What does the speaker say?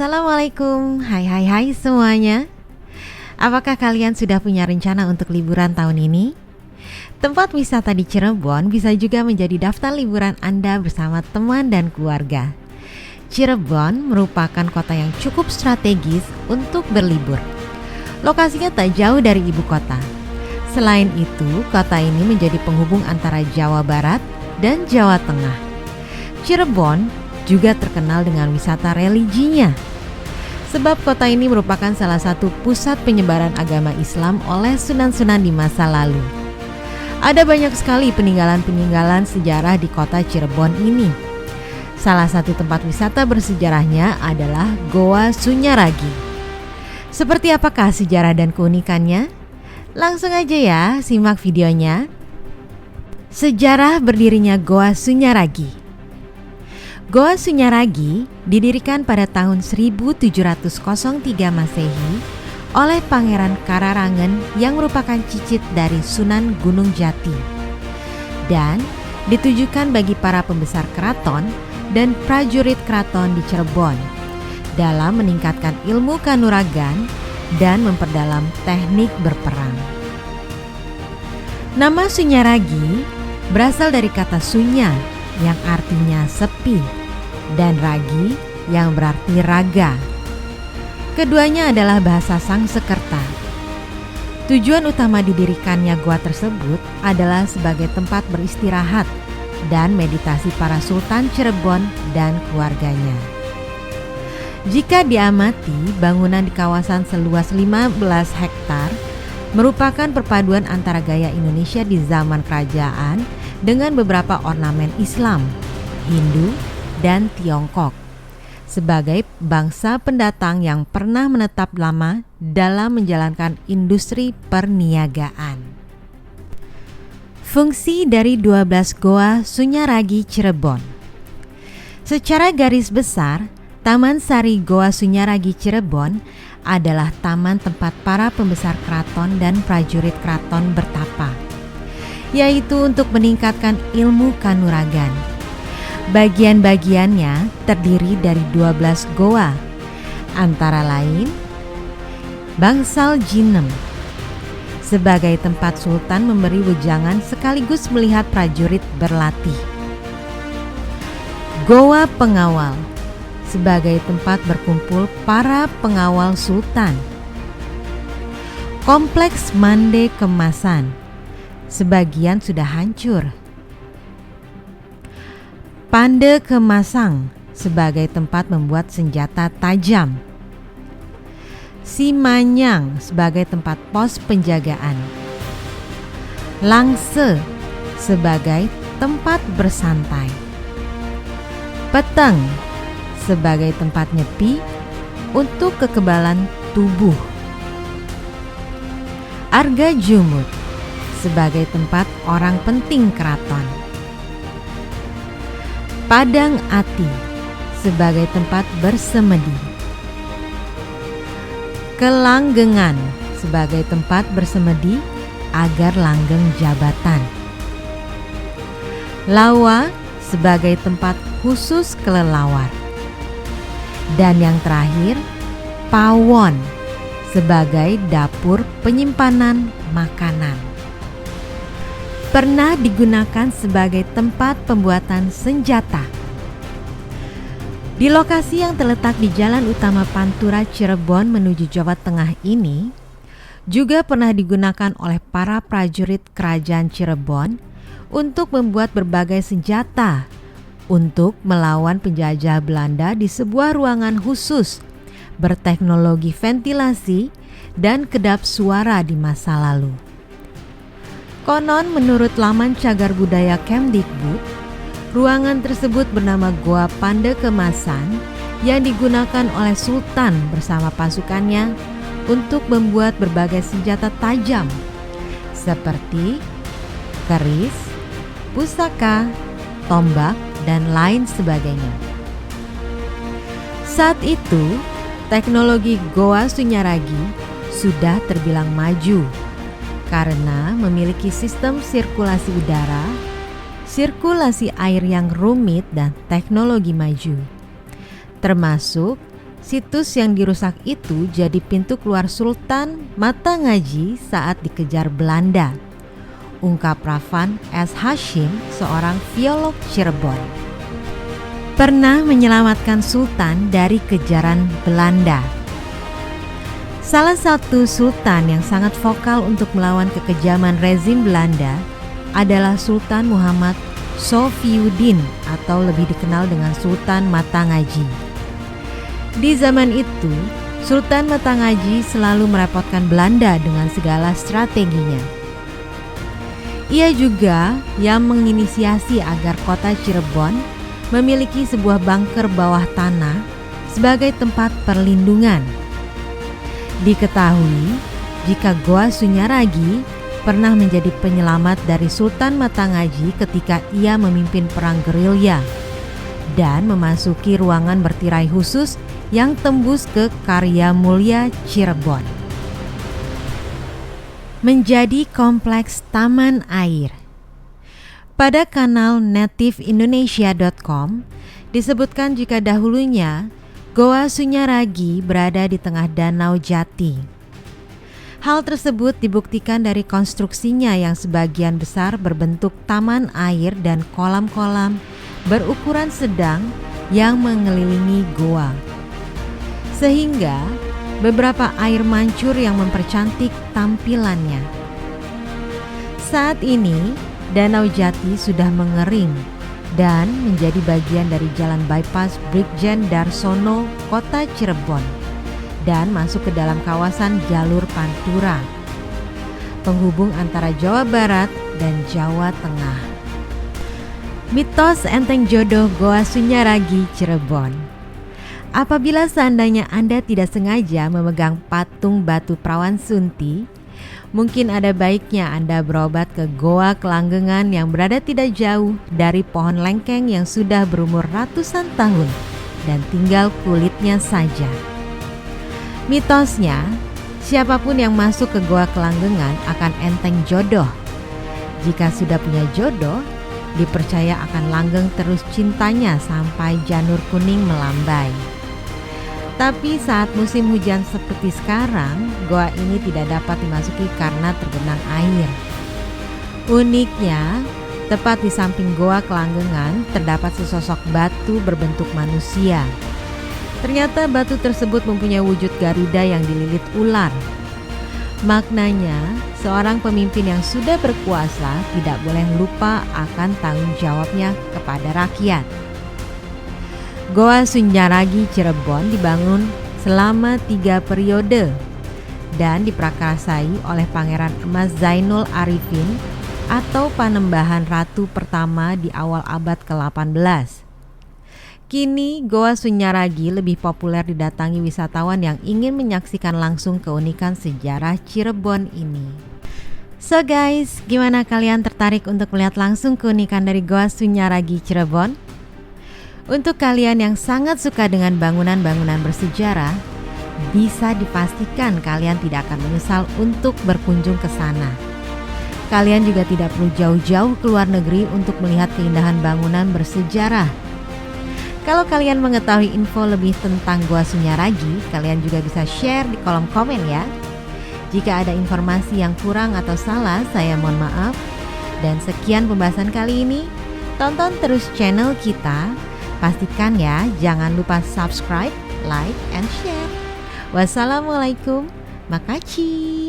Assalamualaikum, hai semuanya. Apakah kalian sudah punya rencana untuk liburan tahun ini? Tempat wisata di Cirebon bisa juga menjadi daftar liburan Anda bersama teman dan keluarga. Cirebon merupakan kota yang cukup strategis untuk berlibur. Lokasinya tak jauh dari ibu kota. Selain itu, kota ini menjadi penghubung antara Jawa Barat dan Jawa Tengah. Cirebon juga terkenal dengan wisata religinya. Sebab kota ini merupakan salah satu pusat penyebaran agama Islam oleh sunan-sunan di masa lalu. Ada banyak sekali peninggalan-peninggalan sejarah di kota Cirebon ini. Salah satu tempat wisata bersejarahnya adalah Goa Sunyaragi. Seperti apakah sejarah dan keunikannya? Langsung aja ya, simak videonya. Sejarah berdirinya Goa Sunyaragi. Goa Sunyaragi didirikan pada tahun 1703 Masehi oleh Pangeran Kararangen yang merupakan cicit dari Sunan Gunung Jati dan ditujukan bagi para pembesar keraton dan prajurit keraton di Cirebon dalam meningkatkan ilmu kanuragan dan memperdalam teknik berperang. Nama Sunyaragi berasal dari kata sunya yang artinya sepi dan ragi yang berarti raga. Keduanya adalah bahasa Sangsekerta. Tujuan utama didirikannya gua tersebut adalah sebagai tempat beristirahat dan meditasi para sultan Cirebon dan keluarganya. Jika diamati, bangunan di kawasan seluas 15 hektar merupakan perpaduan antara gaya Indonesia di zaman kerajaan dengan beberapa ornamen Islam, Hindu, dan Tiongkok sebagai bangsa pendatang yang pernah menetap lama dalam menjalankan industri perniagaan. Fungsi dari 12 Goa Sunyaragi Cirebon. Secara garis besar, Taman Sari Goa Sunyaragi Cirebon adalah taman tempat para pembesar keraton dan prajurit keraton bertapa, yaitu untuk meningkatkan ilmu kanuragan. Bagian-bagiannya terdiri dari 12 goa, antara lain Bangsal Jinem sebagai tempat sultan memberi wejangan sekaligus melihat prajurit berlatih. Goa Pengawal sebagai tempat berkumpul para pengawal sultan. Kompleks Mande Kemasan, sebagian sudah hancur. Pande Kemasang sebagai tempat membuat senjata tajam. Simanyang sebagai tempat pos penjagaan. Langse sebagai tempat bersantai. Peteng sebagai tempat nyepi untuk kekebalan tubuh. Arga Jumut sebagai tempat orang penting keraton. Padang Ati sebagai tempat bersemedi. Kelanggengan sebagai tempat bersemedi agar langgeng jabatan. Lawa sebagai tempat khusus kelelawar. Dan yang terakhir, Pawon sebagai dapur penyimpanan makanan. Pernah digunakan sebagai tempat pembuatan senjata. Di lokasi yang terletak di Jalan Utama Pantura Cirebon menuju Jawa Tengah ini, juga pernah digunakan oleh para prajurit kerajaan Cirebon untuk membuat berbagai senjata untuk melawan penjajah Belanda di sebuah ruangan khusus berteknologi ventilasi dan kedap suara di masa lalu. Konon menurut laman Cagar Budaya Kemdikbud, ruangan tersebut bernama Goa Pande Kemasan yang digunakan oleh Sultan bersama pasukannya untuk membuat berbagai senjata tajam seperti keris, pusaka, tombak, dan lain sebagainya. Saat itu, teknologi Goa Sunyaragi sudah terbilang maju karena memiliki sistem sirkulasi udara, sirkulasi air yang rumit dan teknologi maju, termasuk Situs yang dirusak itu jadi pintu keluar Sultan Matangaji saat dikejar Belanda, ungkap Rafan S. Hashim, seorang filolog Cirebon. Pernah menyelamatkan Sultan dari kejaran Belanda. Salah satu sultan yang sangat vokal untuk melawan kekejaman rezim Belanda adalah Sultan Muhammad Sofiyuddin atau lebih dikenal dengan Sultan Matangaji. Di zaman itu, Sultan Matangaji selalu merepotkan Belanda dengan segala strateginya. Ia juga yang menginisiasi agar kota Cirebon memiliki sebuah bunker bawah tanah sebagai tempat perlindungan. Diketahui jika Goa Sunyaragi pernah menjadi penyelamat dari Sultan Matangaji ketika ia memimpin perang gerilya dan memasuki ruangan bertirai khusus yang tembus ke Karya Mulia Cirebon. Menjadi kompleks taman air. Pada kanal nativeindonesia.com disebutkan jika dahulunya Goa Sunyaragi berada di tengah Danau Jati. Hal tersebut dibuktikan dari konstruksinya yang sebagian besar berbentuk taman air dan kolam-kolam berukuran sedang yang mengelilingi goa. Sehingga beberapa air mancur yang mempercantik tampilannya. Saat ini, Danau Jati sudah mengering dan menjadi bagian dari jalan bypass Brigjen Darsono, Kota Cirebon, dan masuk ke dalam kawasan jalur Pantura, penghubung antara Jawa Barat dan Jawa Tengah. Mitos enteng jodoh Goa Sunyaragi, Cirebon. Apabila seandainya Anda tidak sengaja memegang patung batu perawan Sunti, mungkin ada baiknya Anda berobat ke Goa Kelanggengan yang berada tidak jauh dari pohon lengkeng yang sudah berumur ratusan tahun dan tinggal kulitnya saja. Mitosnya, siapapun yang masuk ke Goa Kelanggengan akan enteng jodoh. Jika sudah punya jodoh, dipercaya akan langgeng terus cintanya sampai janur kuning melambai. Tapi saat musim hujan seperti sekarang, goa ini tidak dapat dimasuki karena tergenang air. Uniknya, tepat di samping Goa Kelanggengan terdapat sesosok batu berbentuk manusia. Ternyata batu tersebut mempunyai wujud Garuda yang dililit ular. Maknanya, seorang pemimpin yang sudah berkuasa tidak boleh lupa akan tanggung jawabnya kepada rakyat. Goa Sunyaragi Cirebon dibangun selama 3 periode dan diprakarsai oleh Pangeran Emas Zainul Arifin atau Panembahan Ratu pertama di awal abad ke-18. Kini Goa Sunyaragi lebih populer didatangi wisatawan yang ingin menyaksikan langsung keunikan sejarah Cirebon ini. So guys, gimana kalian tertarik untuk melihat langsung keunikan dari Goa Sunyaragi Cirebon? Untuk kalian yang sangat suka dengan bangunan-bangunan bersejarah, bisa dipastikan kalian tidak akan menyesal untuk berkunjung ke sana. Kalian juga tidak perlu jauh-jauh ke luar negeri untuk melihat keindahan bangunan bersejarah. Kalau kalian mengetahui info lebih tentang Goa Sunyaragi, kalian juga bisa share di kolom komen ya. Jika ada informasi yang kurang atau salah, saya mohon maaf. Dan sekian pembahasan kali ini. Tonton terus channel kita. Pastikan ya, jangan lupa subscribe, like, and share. Wassalamualaikum, makasih.